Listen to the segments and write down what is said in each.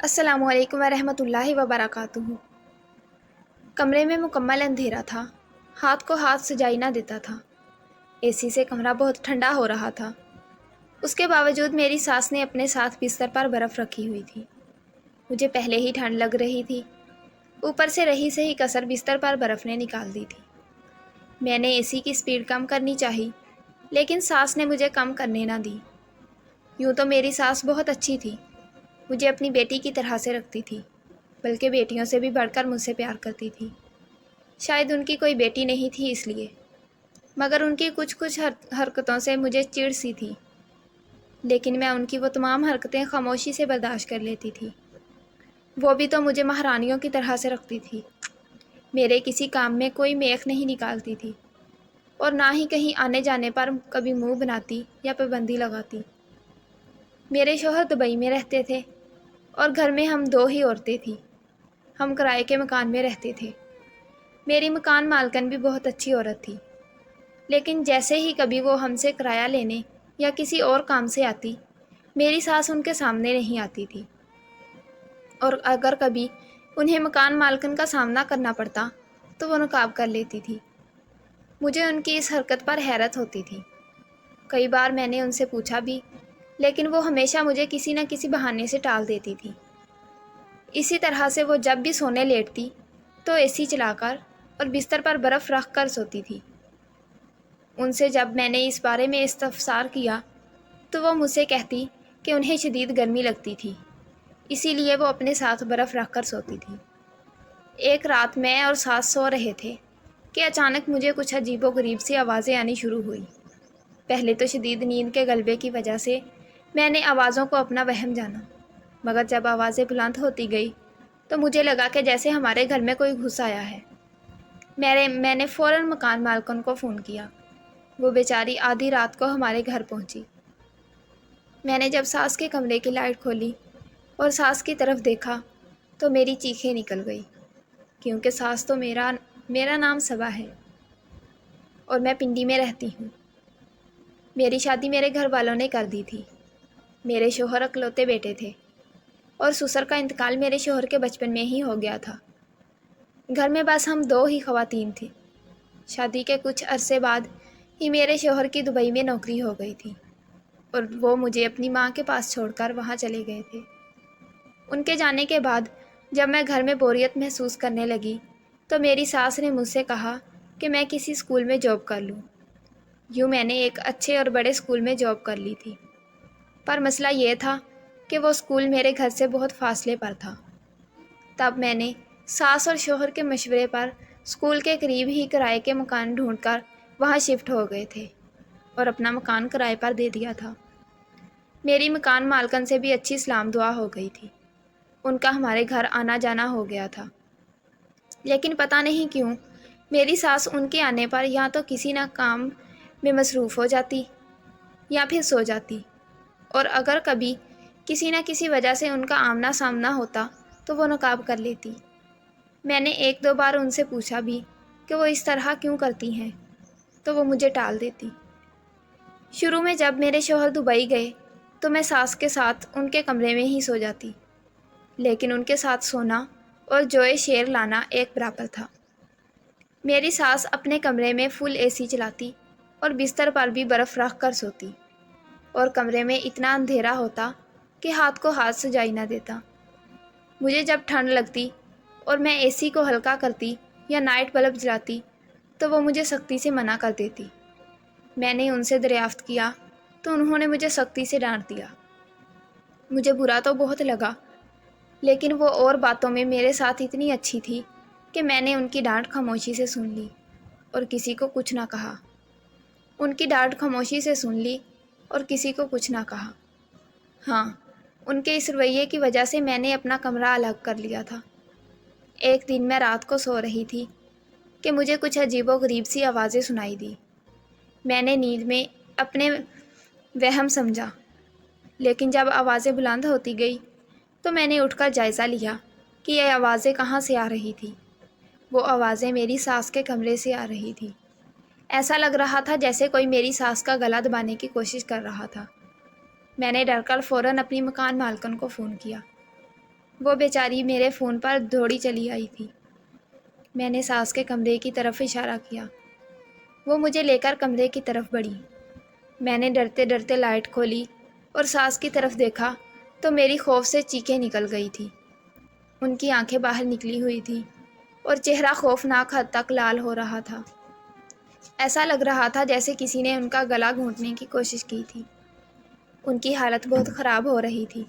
السلام علیکم ورحمۃ اللہ وبرکاتہ۔ کمرے میں مکمل اندھیرا تھا، ہاتھ کو ہاتھ سجائی نہ دیتا تھا۔ اے سی سے کمرہ بہت ٹھنڈا ہو رہا تھا۔ اس کے باوجود میری ساس نے اپنے ساتھ بستر پر برف رکھی ہوئی تھی۔ مجھے پہلے ہی ٹھنڈ لگ رہی تھی، اوپر سے رہی سہی کسر بستر پر برف نے نکال دی تھی۔ میں نے اے سی کی سپیڈ کم کرنی چاہی، لیکن ساس نے مجھے کم کرنے نہ دی۔ یوں تو میری ساس بہت اچھی تھی، مجھے اپنی بیٹی کی طرح سے رکھتی تھی، بلکہ بیٹیوں سے بھی بڑھ کر مجھ سے پیار کرتی تھی۔ شاید ان کی کوئی بیٹی نہیں تھی اس لیے، مگر ان کی کچھ حرکتوں سے مجھے چڑ سی تھی، لیکن میں ان کی وہ تمام حرکتیں خاموشی سے برداشت کر لیتی تھی۔ وہ بھی تو مجھے مہارانیوں کی طرح سے رکھتی تھی، میرے کسی کام میں کوئی میخ نہیں نکالتی تھی، اور نہ ہی کہیں آنے جانے پر کبھی منہ بناتی یا پابندی لگاتی۔ میرے شوہر دبئی میں رہتے تھے، اور گھر میں ہم دو ہی عورتیں تھیں۔ ہم کرائے کے مکان میں رہتے تھے۔ میری مکان مالکن بھی بہت اچھی عورت تھی، لیکن جیسے ہی کبھی وہ ہم سے کرایہ لینے یا کسی اور کام سے آتی، میری ساس ان کے سامنے نہیں آتی تھی، اور اگر کبھی انہیں مکان مالکن کا سامنا کرنا پڑتا تو وہ نقاب کر لیتی تھی۔ مجھے ان کی اس حرکت پر حیرت ہوتی تھی۔ کئی بار میں نے ان سے پوچھا بھی، لیکن وہ ہمیشہ مجھے کسی نہ کسی بہانے سے ٹال دیتی تھی۔ اسی طرح سے وہ جب بھی سونے لیٹتی تو اے سی چلا کر اور بستر پر برف رکھ کر سوتی تھی۔ ان سے جب میں نے اس بارے میں استفسار کیا تو وہ مجھ سے کہتی کہ انہیں شدید گرمی لگتی تھی، اسی لیے وہ اپنے ساتھ برف رکھ کر سوتی تھی۔ ایک رات میں اور ساس سو رہے تھے کہ اچانک مجھے کچھ عجیب و غریب سی آوازیں آنی شروع ہوئی۔ پہلے تو شدید نیند کے غلبے کی وجہ سے میں نے آوازوں کو اپنا وہم جانا، مگر جب آوازیں بلند ہوتی گئی تو مجھے لگا کہ جیسے ہمارے گھر میں کوئی گھس آیا ہے۔ میں نے فوراً مکان مالکن کو فون کیا۔ وہ بیچاری آدھی رات کو ہمارے گھر پہنچی۔ میں نے جب ساس کے کمرے کی لائٹ کھولی اور ساس کی طرف دیکھا تو میری چیخیں نکل گئی، کیونکہ ساس تو میرا نام صبا ہے، اور میں پنڈی میں رہتی ہوں۔ میری شادی میرے گھر والوں نے کر دی تھی۔ میرے شوہر اکلوتے بیٹے تھے، اور سسر کا انتقال میرے شوہر کے بچپن میں ہی ہو گیا تھا۔ گھر میں بس ہم دو ہی خواتین تھیں۔ شادی کے کچھ عرصے بعد ہی میرے شوہر کی دبئی میں نوکری ہو گئی تھی، اور وہ مجھے اپنی ماں کے پاس چھوڑ کر وہاں چلے گئے تھے۔ ان کے جانے کے بعد جب میں گھر میں بوریت محسوس کرنے لگی تو میری ساس نے مجھ سے کہا کہ میں کسی اسکول میں جاب کر لوں۔ یوں میں نے ایک اچھے اور بڑے اسکول میں جاب کر لی تھی، پر مسئلہ یہ تھا کہ وہ اسکول میرے گھر سے بہت فاصلے پر تھا۔ تب میں نے ساس اور شوہر کے مشورے پر اسکول کے قریب ہی کرائے کے مکان ڈھونڈ کر وہاں شفٹ ہو گئے تھے، اور اپنا مکان کرائے پر دے دیا تھا۔ میری مکان مالکن سے بھی اچھی سلام دعا ہو گئی تھی، ان کا ہمارے گھر آنا جانا ہو گیا تھا۔ لیکن پتہ نہیں کیوں میری ساس ان کے آنے پر یا تو کسی نہ کام میں مصروف ہو جاتی یا پھر سو جاتی، اور اگر کبھی کسی نہ کسی وجہ سے ان کا آمنا سامنا ہوتا تو وہ نقاب کر لیتی۔ میں نے ایک دو بار ان سے پوچھا بھی کہ وہ اس طرح کیوں کرتی ہیں، تو وہ مجھے ٹال دیتی۔ شروع میں جب میرے شوہر دبئی گئے تو میں ساس کے ساتھ ان کے کمرے میں ہی سو جاتی، لیکن ان کے ساتھ سونا اور جوئے شیر لانا ایک برابر تھا۔ میری ساس اپنے کمرے میں فل اے سی چلاتی اور بستر پر بھی برف رکھ کر سوتی، اور کمرے میں اتنا اندھیرا ہوتا کہ ہاتھ کو ہاتھ سجائی نہ دیتا۔ مجھے جب ٹھنڈ لگتی اور میں اے سی کو ہلکا کرتی یا نائٹ بلب جلاتی تو وہ مجھے سختی سے منع کر دیتی۔ میں نے ان سے دریافت کیا تو انہوں نے مجھے سختی سے ڈانٹ دیا۔ مجھے برا تو بہت لگا، لیکن وہ اور باتوں میں میرے ساتھ اتنی اچھی تھی کہ میں نے ان کی ڈانٹ خاموشی سے سن لی اور کسی کو کچھ نہ کہا۔ ان کی ڈانٹ خاموشی سے سن لی اور کسی کو کچھ نہ کہا۔ ہاں، ان کے اس رویے کی وجہ سے میں نے اپنا کمرہ الگ کر لیا تھا۔ ایک دن میں رات کو سو رہی تھی کہ مجھے کچھ عجیب و غریب سی آوازیں سنائی دی۔ میں نے نیند میں اپنے وہم سمجھا، لیکن جب آوازیں بلند ہوتی گئی تو میں نے اٹھ کر جائزہ لیا کہ یہ آوازیں کہاں سے آ رہی تھیں۔ وہ آوازیں میری ساس کے کمرے سے آ رہی تھیں۔ ایسا لگ رہا تھا جیسے کوئی میری ساس کا گلا دبانے کی کوشش کر رہا تھا۔ میں نے ڈر کر فوراً اپنی مکان مالکن کو فون کیا۔ وہ بیچاری میرے فون پر دوڑی چلی آئی تھی۔ میں نے ساس کے کمرے کی طرف اشارہ کیا۔ وہ مجھے لے کر کمرے کی طرف بڑھی۔ میں نے ڈرتے ڈرتے لائٹ کھولی اور ساس کی طرف دیکھا تو میری خوف سے چیخیں نکل گئی تھی۔ ان کی آنکھیں باہر نکلی ہوئی تھیں اور چہرہ خوفناک حد تک لال ہو رہا تھا۔ ایسا لگ رہا تھا جیسے کسی نے ان کا گلا گھونٹنے کی کوشش کی تھی۔ ان کی حالت بہت خراب ہو رہی تھی۔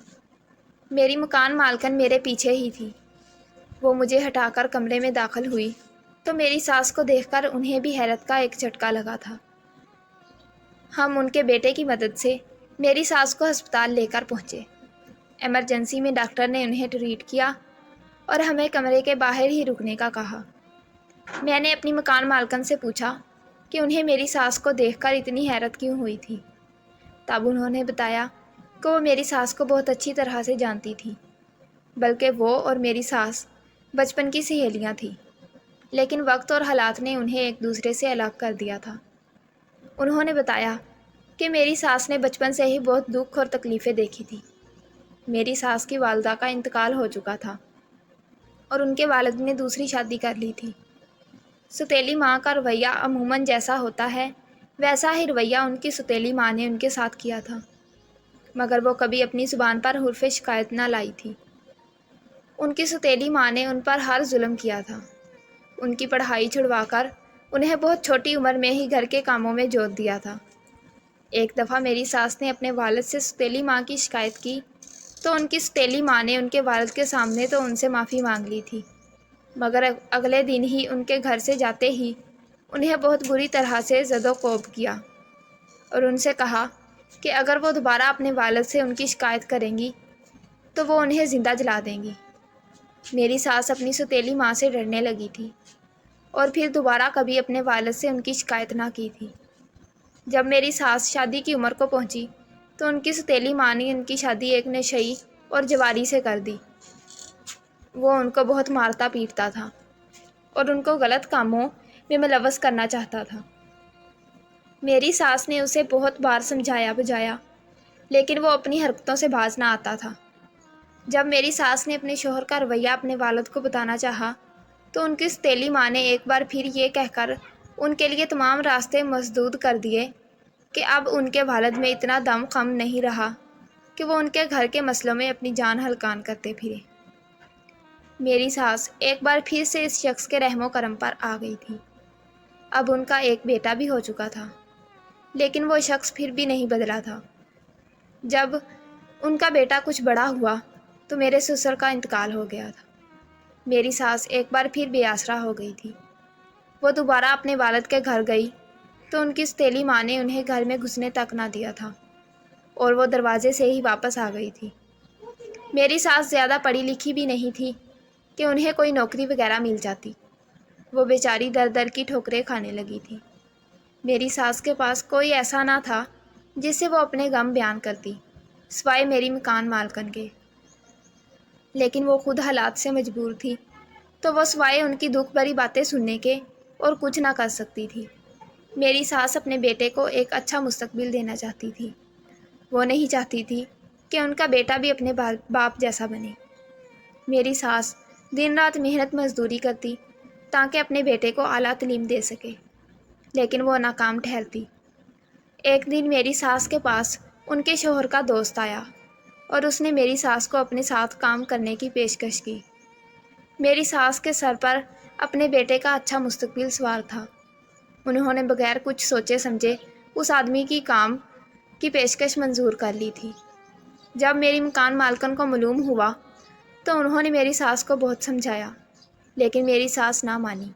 میری مکان مالکن میرے پیچھے ہی تھی۔ وہ مجھے ہٹا کر کمرے میں داخل ہوئی تو میری ساس کو دیکھ کر انہیں بھی حیرت کا ایک جھٹکا لگا تھا۔ ہم ان کے بیٹے کی مدد سے میری ساس کو ہسپتال لے کر پہنچے۔ ایمرجنسی میں ڈاکٹر نے انہیں ٹریٹ کیا اور ہمیں کمرے کے باہر ہی رکنے کا کہا۔ میں نے اپنی مکان مالکن سے پوچھا کہ انہیں میری ساس کو دیکھ کر اتنی حیرت کیوں ہوئی تھی۔ تب انہوں نے بتایا کہ وہ میری ساس کو بہت اچھی طرح سے جانتی تھی، بلکہ وہ اور میری ساس بچپن کی سہیلیاں تھیں، لیکن وقت اور حالات نے انہیں ایک دوسرے سے الگ کر دیا تھا۔ انہوں نے بتایا کہ میری ساس نے بچپن سے ہی بہت دکھ اور تکلیفیں دیکھی تھی۔ میری ساس کی والدہ کا انتقال ہو چکا تھا اور ان کے والد نے دوسری شادی کر لی تھی۔ ستیلی ماں کا رویہ عموماً جیسا ہوتا ہے ویسا ہی رویہ ان کی ستیلی ماں نے ان کے ساتھ کیا تھا، مگر وہ کبھی اپنی زبان پر حرف شکایت نہ لائی تھی۔ ان کی ستیلی ماں نے ان پر ہر ظلم کیا تھا۔ ان کی پڑھائی چھڑوا کر انہیں بہت چھوٹی عمر میں ہی گھر کے کاموں میں جوت دیا تھا۔ ایک دفعہ میری ساس نے اپنے والد سے ستیلی ماں کی شکایت کی تو ان کی ستیلی ماں نے ان کے والد کے سامنے تو ان سے معافی مانگ لی تھی، مگر اگلے دن ہی ان کے گھر سے جاتے ہی انہیں بہت بری طرح سے زد و کوب کیا اور ان سے کہا کہ اگر وہ دوبارہ اپنے والد سے ان کی شکایت کریں گی تو وہ انہیں زندہ جلا دیں گی۔ میری ساس اپنی ستیلی ماں سے ڈرنے لگی تھی اور پھر دوبارہ کبھی اپنے والد سے ان کی شکایت نہ کی تھی۔ جب میری ساس شادی کی عمر کو پہنچی تو ان کی ستیلی ماں نے ان کی شادی ایک نشئی اور جواری سے کر دی۔ وہ ان کو بہت مارتا پیٹتا تھا اور ان کو غلط کاموں میں ملوث کرنا چاہتا تھا۔ میری ساس نے اسے بہت بار سمجھایا بجھایا، لیکن وہ اپنی حرکتوں سے باز نہ آتا تھا۔ جب میری ساس نے اپنے شوہر کا رویہ اپنے والد کو بتانا چاہا تو ان کی ستیلی ماں نے ایک بار پھر یہ کہہ کر ان کے لیے تمام راستے مسدود کر دیے کہ اب ان کے والد میں اتنا دم خم نہیں رہا کہ وہ ان کے گھر کے مسئلوں میں اپنی جان ہلکان کرتے پھرے۔ میری ساس ایک بار پھر سے اس شخص کے رحم و کرم پر آ گئی تھی۔ اب ان کا ایک بیٹا بھی ہو چکا تھا، لیکن وہ شخص پھر بھی نہیں بدلا تھا۔ جب ان کا بیٹا کچھ بڑا ہوا تو میرے سسر کا انتقال ہو گیا تھا۔ میری ساس ایک بار پھر بے آسرا ہو گئی تھی۔ وہ دوبارہ اپنے والد کے گھر گئی تو ان کی ستیلی ماں نے انہیں گھر میں گھسنے تک نہ دیا تھا اور وہ دروازے سے ہی واپس آ گئی تھی۔ میری ساس زیادہ پڑھی لکھی بھی نہیں تھی کہ انہیں کوئی نوکری وغیرہ مل جاتی۔ وہ بیچاری در در کی ٹھوکریں کھانے لگی تھی۔ میری ساس کے پاس کوئی ایسا نہ تھا جس سے وہ اپنے غم بیان کرتی، سوائے میری مکان مالکن کے۔ لیکن وہ خود حالات سے مجبور تھی تو وہ سوائے ان کی دکھ بھری باتیں سننے کے اور کچھ نہ کر سکتی تھی۔ میری ساس اپنے بیٹے کو ایک اچھا مستقبل دینا چاہتی تھی۔ وہ نہیں چاہتی تھی کہ ان کا بیٹا بھی اپنے باپ جیسا بنے۔ میری ساس دن رات محنت مزدوری کرتی تاکہ اپنے بیٹے کو اعلیٰ تعلیم دے سکے، لیکن وہ ناکام ٹھہرتی۔ ایک دن میری ساس کے پاس ان کے شوہر کا دوست آیا اور اس نے میری ساس کو اپنے ساتھ کام کرنے کی پیشکش کی۔ میری ساس کے سر پر اپنے بیٹے کا اچھا مستقبل سوار تھا۔ انہوں نے بغیر کچھ سوچے سمجھے اس آدمی کی کام کی پیشکش منظور کر لی تھی۔ جب میری مکان مالکن کو معلوم ہوا تو انہوں نے میری ساس کو بہت سمجھایا، لیکن میری ساس نہ مانی۔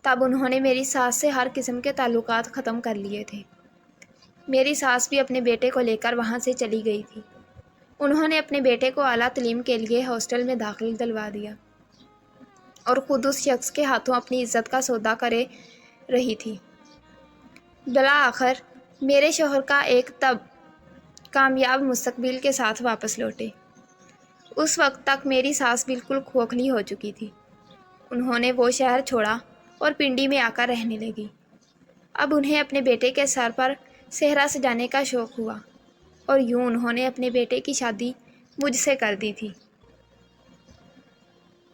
تب انہوں نے میری ساس سے ہر قسم کے تعلقات ختم کر لیے تھے۔ میری ساس بھی اپنے بیٹے کو لے کر وہاں سے چلی گئی تھی۔ انہوں نے اپنے بیٹے کو اعلیٰ تعلیم کے لیے ہاسٹل میں داخل دلوا دیا اور خود اس شخص کے ہاتھوں اپنی عزت کا سودا کرے رہی تھی۔ بالآخر میرے شوہر کا ایک تب کامیاب مستقبل کے ساتھ واپس لوٹے۔ اس وقت تک میری ساس بالکل کھوکھلی ہو چکی تھی۔ انہوں نے وہ شہر چھوڑا اور پنڈی میں آ کر رہنے لگی۔ اب انہیں اپنے بیٹے کے سر پر صحرا سجانے کا شوق ہوا اور یوں انہوں نے اپنے بیٹے کی شادی مجھ سے کر دی تھی۔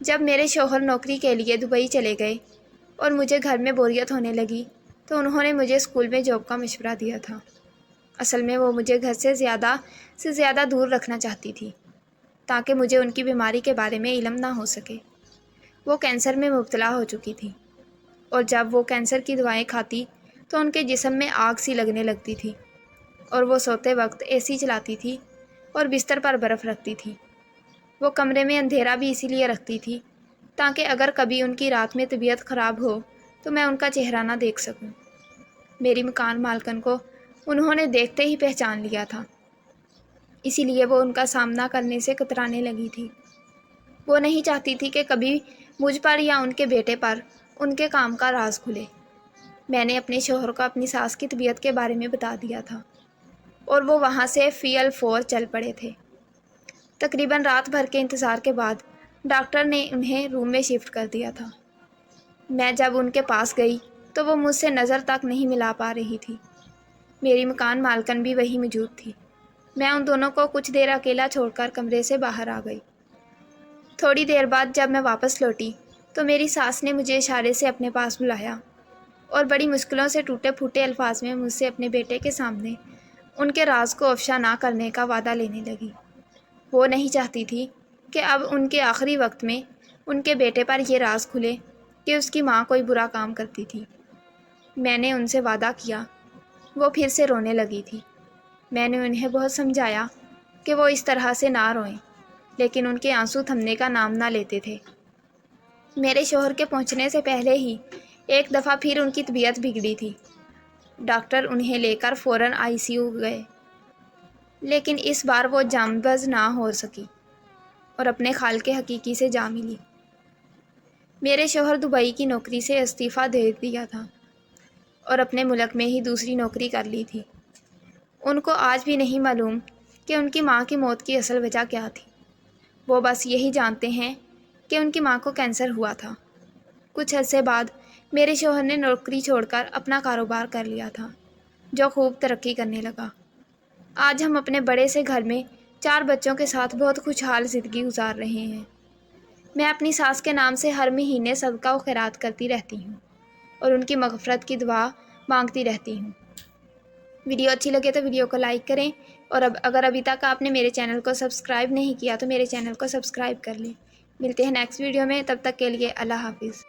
جب میرے شوہر نوکری کے لیے دبئی چلے گئے اور مجھے گھر میں بوریت ہونے لگی تو انہوں نے مجھے اسکول میں جاب کا مشورہ دیا تھا۔ اصل میں وہ مجھے گھر سے زیادہ دور رکھنا چاہتی تھی تاکہ مجھے ان کی بیماری کے بارے میں علم نہ ہو سکے۔ وہ کینسر میں مبتلا ہو چکی تھی اور جب وہ کینسر کی دوائیں کھاتی تو ان کے جسم میں آگ سی لگنے لگتی تھی اور وہ سوتے وقت اے سی چلاتی تھی اور بستر پر برف رکھتی تھی۔ وہ کمرے میں اندھیرا بھی اسی لیے رکھتی تھی تاکہ اگر کبھی ان کی رات میں طبیعت خراب ہو تو میں ان کا چہرہ نہ دیکھ سکوں۔ میری مکان مالکن کو انہوں نے دیکھتے ہی پہچان لیا تھا، اسی لیے وہ ان کا سامنا کرنے سے کترانے لگی تھی۔ وہ نہیں چاہتی تھی کہ کبھی مجھ پر یا ان کے بیٹے پر ان کے کام کا راز کھلے۔ میں نے اپنے شوہر کو اپنی ساس کی طبیعت کے بارے میں بتا دیا تھا اور وہ وہاں سے فی الفور چل پڑے تھے۔ تقریباً رات بھر کے انتظار کے بعد ڈاکٹر نے انہیں روم میں شفٹ کر دیا تھا۔ میں جب ان کے پاس گئی تو وہ مجھ سے نظر تک نہیں ملا پا رہی تھی۔ میری مکان مالکن بھی وہی موجود تھی۔ میں ان دونوں کو کچھ دیر اکیلا چھوڑ کر کمرے سے باہر آ گئی۔ تھوڑی دیر بعد جب میں واپس لوٹی تو میری ساس نے مجھے اشارے سے اپنے پاس بلایا اور بڑی مشکلوں سے ٹوٹے پھوٹے الفاظ میں مجھ سے اپنے بیٹے کے سامنے ان کے راز کو افشا نہ کرنے کا وعدہ لینے لگی۔ وہ نہیں چاہتی تھی کہ اب ان کے آخری وقت میں ان کے بیٹے پر یہ راز کھلے کہ اس کی ماں کوئی برا کام کرتی تھی۔ میں نے ان سے وعدہ کیا۔ وہ پھر سے رونے لگی تھی۔ میں نے انہیں بہت سمجھایا کہ وہ اس طرح سے نہ روئیں، لیکن ان کے آنسو تھمنے کا نام نہ لیتے تھے۔ میرے شوہر کے پہنچنے سے پہلے ہی ایک دفعہ پھر ان کی طبیعت بگڑی تھی۔ ڈاکٹر انہیں لے کر فوراً ICU گئے، لیکن اس بار وہ جانباز نہ ہو سکی اور اپنے خالق حقیقی سے جا ملی۔ میرے شوہر دبئی کی نوکری سے استعفیٰ دے دیا تھا اور اپنے ملک میں ہی دوسری نوکری کر لی تھی۔ ان کو آج بھی نہیں معلوم کہ ان کی ماں کی موت کی اصل وجہ کیا تھی۔ وہ بس یہی جانتے ہیں کہ ان کی ماں کو کینسر ہوا تھا۔ کچھ عرصے بعد میرے شوہر نے نوکری چھوڑ کر اپنا کاروبار کر لیا تھا جو خوب ترقی کرنے لگا۔ آج ہم اپنے بڑے سے گھر میں 4 بچوں کے ساتھ بہت خوشحال زندگی گزار رہے ہیں۔ میں اپنی ساس کے نام سے ہر مہینے صدقہ و خیرات کرتی رہتی ہوں اور ان کی مغفرت کی دعا مانگتی رہتی ہوں۔ ویڈیو اچھی لگے تو ویڈیو کو لائک کریں اور اگر ابھی تک آپ نے میرے چینل کو سبسکرائب نہیں کیا تو میرے چینل کو سبسکرائب کر لیں۔ ملتے ہیں نیکسٹ ویڈیو میں، تب تک کے لیے اللہ حافظ۔